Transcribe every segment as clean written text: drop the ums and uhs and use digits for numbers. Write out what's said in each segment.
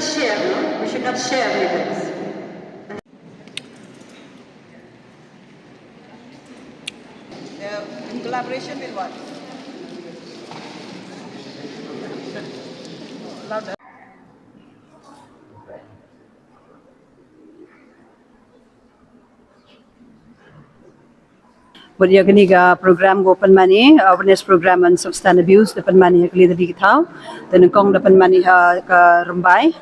share, no? We should not share needles. In collaboration with what? Louder. Buat kaniga program go penmani awareness program on substance abuse depan mani kali tadi kita dan kong depan mani ha ka Rembai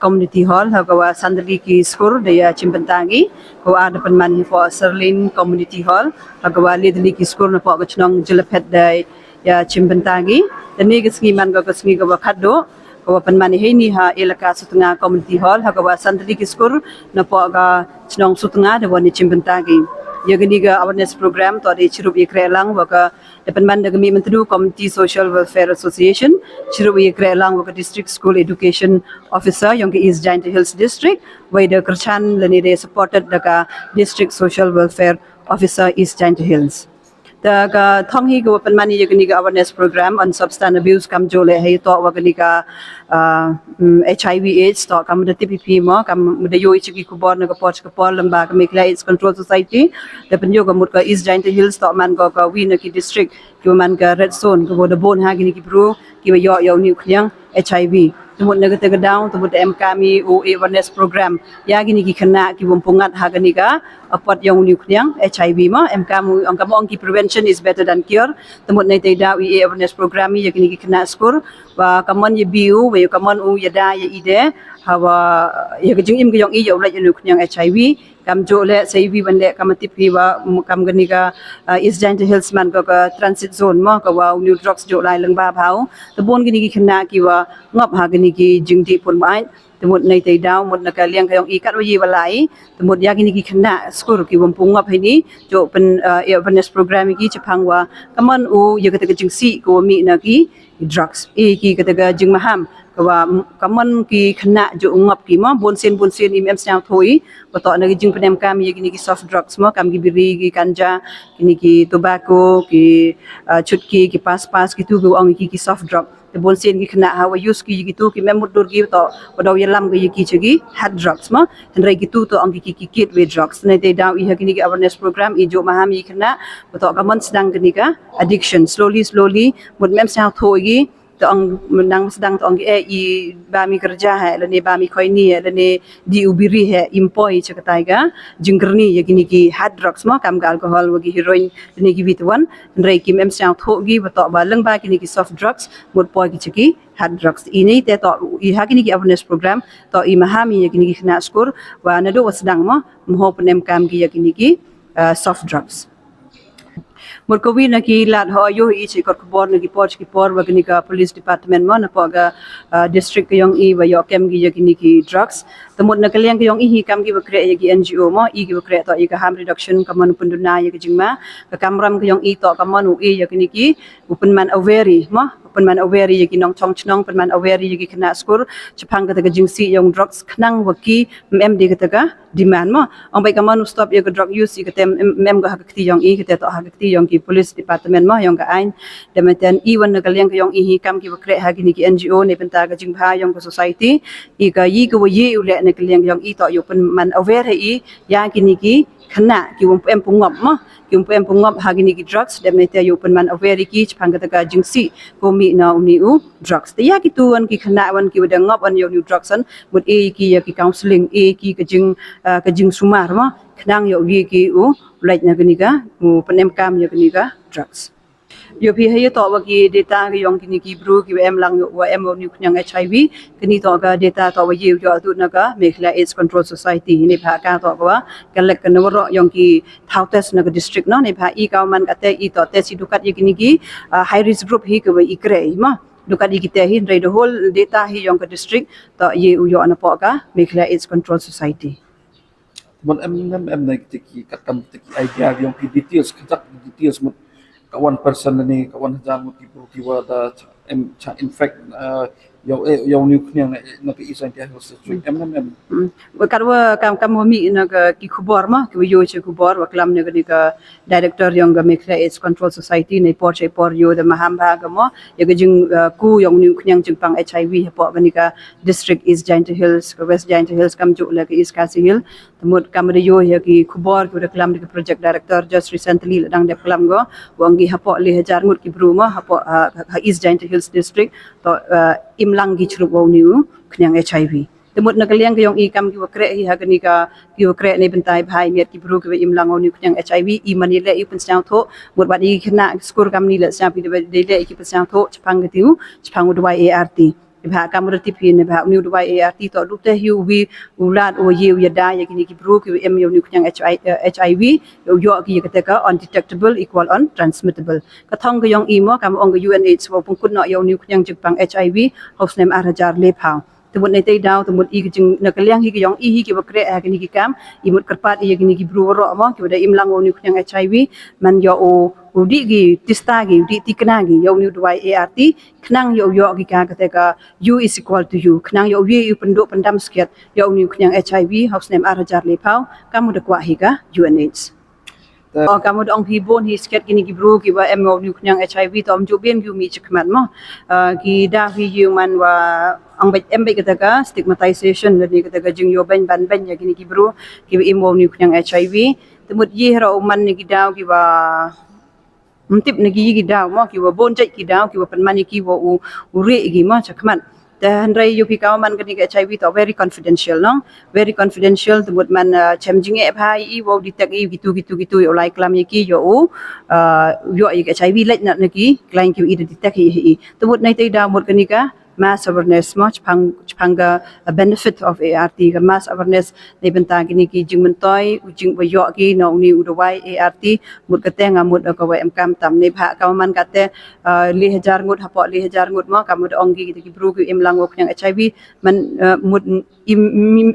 community hall ha kawa sandri ki skor daya Chimpantangi ko a depan mani for Serlin community hall ha kawa li tadi ki skor na po ka chnong Jelapet dai ya Chimpantangi dan ni kesngi man ka kesngi ka khaddo kawa penmani ni ha elaka Sutengah community hall ha kawa sandri ki skor na po ka chnong Sutengah dewan ni Chimpantangi ya geniga awareness program to di Chirup Ikrelang waka depan manda kami mentedu Community Social Welfare Association Chirup Ikrelang waka District School Education Officer yang ke East Giant Hills District waida kerchan leni de supported daka District Social Welfare Officer East Giant Hills the thonghi go open money geniga awareness program on substance abuse kam jole hai to wa geniga HIV AIDS to kam de TPP mo kam de yo ichi ku bor na ko poch ko por lamba kam Mekla AIDS Control Society de penyo ko mut ka East Giant Hills to man ko ka win ki district ki man ka red zone ko de bon ha gini ki pro ki yo yo ni khliang HIV tumut naga taga down tumut kami o awareness program ya gini ki khana ki bumpungat ha gani ka apat yang ni khliang HIV mo kamu ang ki prevention is better than cure tumut nai tai da awareness program ya gini ki khana skor wa kaman ye biu we kaman u ya da ya ide hawa ya gajing im gyong i yo la ni khliang HIV kam jole saivi bande kam tipi wa kam gani ka East Giant Hills man ka transit zone mo ka wa new drugs jo lai lang ba phao to bon gini ki khana ki wa ngap ha gini ki jingdi pun bai temut nai tai daw mut na ka liang kayong ikat wa yi walai temut ya gini ki khana skor ki bom pung ngap ni jo pen awareness program ki chapang wa kaman u ya ka jingsi ko mi na ki drugs ki ka jing maham kawa kaman ki khana jo ngap ki ma bon sen im sang thoi bato na jing penem kam ye gini ki soft drugs mo kam ki biri ki ganja gini ki tobacco ki chutki ki pas ki tu go ang ki soft drug te bon sen ki khana ha wa use ki tu ki memut dur ki to badaw yalam ki chigi hard drugs mo henrai ki tu to ang ki gateway drugs ne te daw i ha gini ki awareness program i jo maham i khana bato kaman sedang gini ka addiction slowly mut mem sang thoi ki to ang menang sedang to ang i bami kerja hai lene bami khoi ni lene di ubiri hai impoi chakatai ga jinggerni ya gini ki hard drugs mo kam ga alcohol wagi heroin lene ki bitwan rei ki mem sang tho gi bato ba leng ba gini ki soft drugs mut poi ki chiki hard drugs ini te to i ha gini ki awareness program to i mahami ya gini ki khna skor wa nado sedang mo mho penem kam ki ya gini ki soft drugs Murkawi na ki lat ho yo i chi kot khbor na ki poch ki por wa gini ka police department mo na po ga district yong i wa yo kem gi gini ki drugs tamut na kaliang yong i hi kam gi bakre ya ki NGO mo i gi bakre to i ka harm reduction ka man punduna ya ki jingma ka kamram yong i to ka man u i ya gini ki upen man aware mo upen man aware ya ki nong chong chnong pen man aware ya ki khna skor chapang ka ta jingsi yong drugs khnang wa ki MD ka ta demand mo ang bai ka man stop ya ka drug use ka tem mem ga hakti yong i ka to hakti yong ki police department mo yang ka ain dematen iwan na kaliang yung ihi kam ki bakre ha gini ki NGO ne penta ka jingha yung ka society i ka yi ko yi ule na kaliang yung ito yo pen man aware i ya gini ki khana ki wum em pungop mo ki wum em pungop ha gini ki drugs demete yo pen man aware ki chpang ka jingsi ko mi na uni u drugs te ya ki tuan ki khana wan ki wadang ngop an yo new drugs an mut e ki ya ki counseling e ki ka jing sumar mo khnang yo gi ki u like na gini ka mu penem kam ya gini ka drugs yo pi he to wa ki data ki yong kini ki bru ki em lang wa em o nu knyang HIV kini to ka data to wa ye yo tu na ka Mekla AIDS Control Society ni pha ka to wa kalek ka no ro yong ki thau test na ka district no ni pha i ka man ka te i to te si dukat ye kini ki high risk group hi ka wa ikre ma dukat i ki te hi the whole data hi yong ka district to ye u yo na po ka Mekla AIDS Control Society mon em na ki katam ki idea yung details kajak details mo kawan person ni kawan jang mo ki wa da in fact yo new knyang na pi East Giant Hills District em Karwa kami na ki kubor ma ki yo che kubor wa klam ne ni ka director yang ga Mekra AIDS Control Society nei por che por yo de mahamba ga mo ya ga jing ku yang ni knyang jing pang HIV po ga ni ka district East Giant Hills ka West Giant Hills kam ju la ka East Khasi Hill temut kam de yo ya ki kubor ku de klam ni ka project director just recently dang de klam go wang gi hapo le hajar ngut ki bru ma hapo East Giant Hills district to imlang gi chru wo ni knyang HIV temut nakaliang kayong ikam ki wakre hi hagani ka ki wakre nei bentai bhai miat ki bru ki im lango ni kyang HIV i manile i pensang tho mut bat i khna skor kam ni la sa pi de le ki pensang tho chpang tiu chpang udwai ART bha kam rati phi ne bha ni udwai ART to du te hu wi ulat o ye ya da ya ki ki bru ki em yo ni kyang HIV yo ki ka te ka undetectable equal untransmittable ka thong kayong i mo kam ong UNH wo pungkut no yo ni kyang jipang HIV house name arajar le phang temut nei tei daw temut i jing na kaliang hi yong i hi ki bakre ha kini ki kam imut kerpat i kini ki bru ro mo ki da imlang o ni kyang HIV man yo o di gi tista gi di ti kna gi yo ni dwai ART knang yo ki ka ka ka u is equal to u knang yo wi penduk pendam skiat yo ni kyang HIV house name arajar le phau kamu da kwa hi ka UNH kamu dong hibon hi sket kini ki bru ki ba mo ni kyang HIV to am ju bien gi mi chikmat mo ki da hi yu man wa ang bai kata ka stigmatization ni kata ka jing yo ban ya kini ki bru ki imo ni kyang HIV temut ye ra man ni ki daw ki ba mtip ni ki daw mo ki wa bon jai ki daw ki wa pan mani ki wa u re gi mo chakmat dan rai yu ki ka man kini ka HIV to very confidential no very confidential temut man chemjing e bhai I wo detect I gitu yo like lam ki yo yo HIV lek na ki klain ki I detect hi temut nai tai da mut kini ka mass awareness mo chpanga benefit of ART ka mass awareness nei benta kini ki jing mentoi ujing bo yo ki no ni udawai ART mut ka tenga mut ka wa em kam tam nei bha ka man ka te le hajar ngut hapo le hajar ngut mo ka mut ong ki ki bru ki em lang wo kyang HIV man mut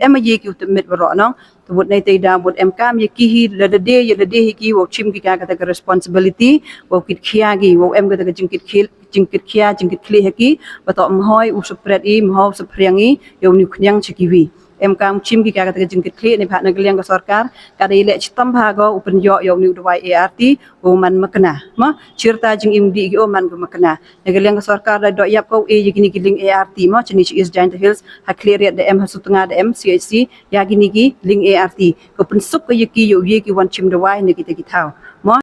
em ye ki utamit ro no mut nei te da mut em kam ye ki hi le de hi ki wo chim ki ka ka responsibility wo kit khia gi wo em ka jing kit khil jingkit khia jingkit khle heki bato mhoi u supret I mho supriang I yo ni knyang chikiwi em kam chim ki ka jingkit khle ni bha na gliang ka sarkar ka dei le chitam bha go upen yo ni dwai ART o man makna ma chirta jing im di o man go makna na gliang ka sarkar da do yap ko e yigini giling ART ma chini is Giant Hills ha clear de em hasutunga de em CHC ya gini gi ling ART ko pen sup ko yiki yo ye ki wan chim dwai ni ki te ki thau